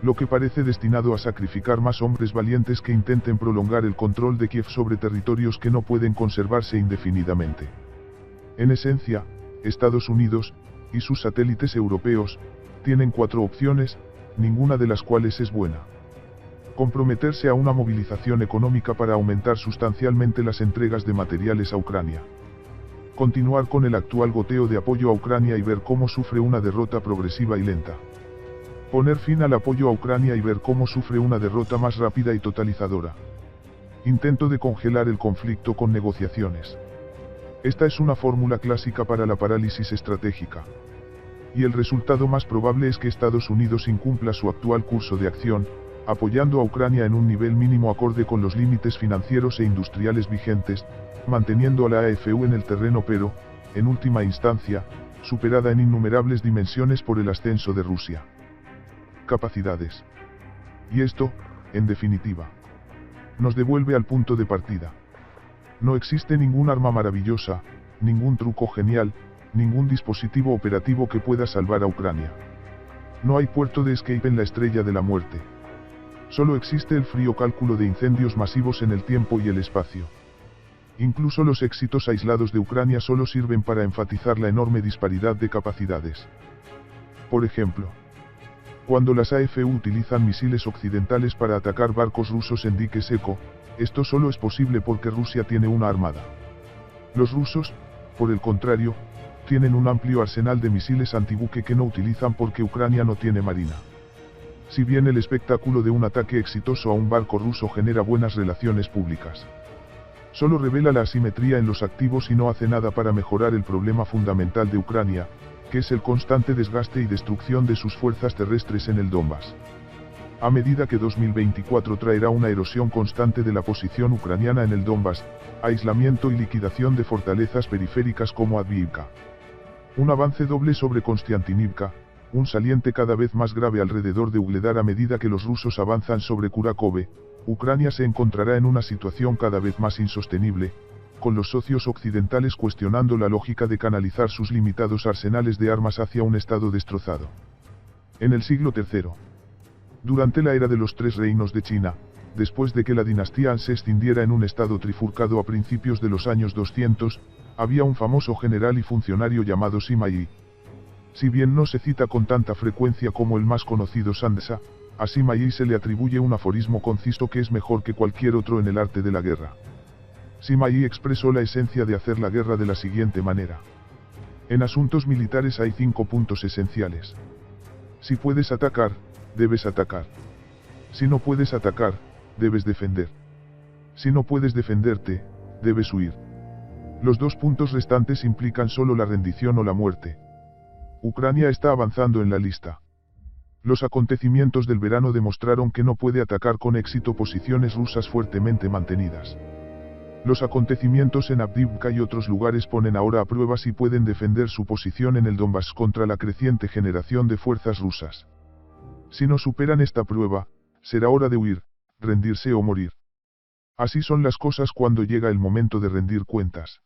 Lo que parece destinado a sacrificar más hombres valientes que intenten prolongar el control de Kiev sobre territorios que no pueden conservarse indefinidamente. En esencia, Estados Unidos, y sus satélites europeos, tienen 4 opciones, ninguna de las cuales es buena. Comprometerse a una movilización económica para aumentar sustancialmente las entregas de materiales a Ucrania. Continuar con el actual goteo de apoyo a Ucrania y ver cómo sufre una derrota progresiva y lenta. Poner fin al apoyo a Ucrania y ver cómo sufre una derrota más rápida y totalizadora. Intento de congelar el conflicto con negociaciones. Esta es una fórmula clásica para la parálisis estratégica. Y el resultado más probable es que Estados Unidos incumpla su actual curso de acción, apoyando a Ucrania en un nivel mínimo acorde con los límites financieros e industriales vigentes, manteniendo a la AFU en el terreno pero, en última instancia, superada en innumerables dimensiones por el ascenso de Rusia. Capacidades. Y esto, en definitiva, nos devuelve al punto de partida. No existe ningún arma maravillosa, ningún truco genial, ningún dispositivo operativo que pueda salvar a Ucrania. No hay puerto de escape en la estrella de la muerte. Solo existe el frío cálculo de incendios masivos en el tiempo y el espacio. Incluso los éxitos aislados de Ucrania solo sirven para enfatizar la enorme disparidad de capacidades. Por ejemplo, cuando las AFU utilizan misiles occidentales para atacar barcos rusos en dique seco, esto solo es posible porque Rusia tiene una armada. Los rusos, por el contrario, tienen un amplio arsenal de misiles antibuque que no utilizan porque Ucrania no tiene marina. Si bien el espectáculo de un ataque exitoso a un barco ruso genera buenas relaciones públicas, solo revela la asimetría en los activos y no hace nada para mejorar el problema fundamental de Ucrania, que es el constante desgaste y destrucción de sus fuerzas terrestres en el Donbas. A medida que 2024 traerá una erosión constante de la posición ucraniana en el Donbas, aislamiento y liquidación de fortalezas periféricas como Avdiivka. Un avance doble sobre Konstantinivka, un saliente cada vez más grave alrededor de Ugledar a medida que los rusos avanzan sobre Kurakove, Ucrania se encontrará en una situación cada vez más insostenible, con los socios occidentales cuestionando la lógica de canalizar sus limitados arsenales de armas hacia un estado destrozado. En el siglo III. Durante la era de los Tres Reinos de China, después de que la dinastía Han se extinguiera en un estado trifurcado a principios de los años 200, había un famoso general y funcionario llamado Sima Yi. Si bien no se cita con tanta frecuencia como el más conocido Sansa, a Sima Yi se le atribuye un aforismo conciso que es mejor que cualquier otro en el arte de la guerra. Sima Yi expresó la esencia de hacer la guerra de la siguiente manera. En asuntos militares hay 5 puntos esenciales. Si puedes atacar, debes atacar. Si no puedes atacar, debes defender. Si no puedes defenderte, debes huir. Los 2 puntos restantes implican solo la rendición o la muerte. Ucrania está avanzando en la lista. Los acontecimientos del verano demostraron que no puede atacar con éxito posiciones rusas fuertemente mantenidas. Los acontecimientos en Avdiivka y otros lugares ponen ahora a prueba si pueden defender su posición en el Donbas contra la creciente generación de fuerzas rusas. Si no superan esta prueba, será hora de huir, rendirse o morir. Así son las cosas cuando llega el momento de rendir cuentas.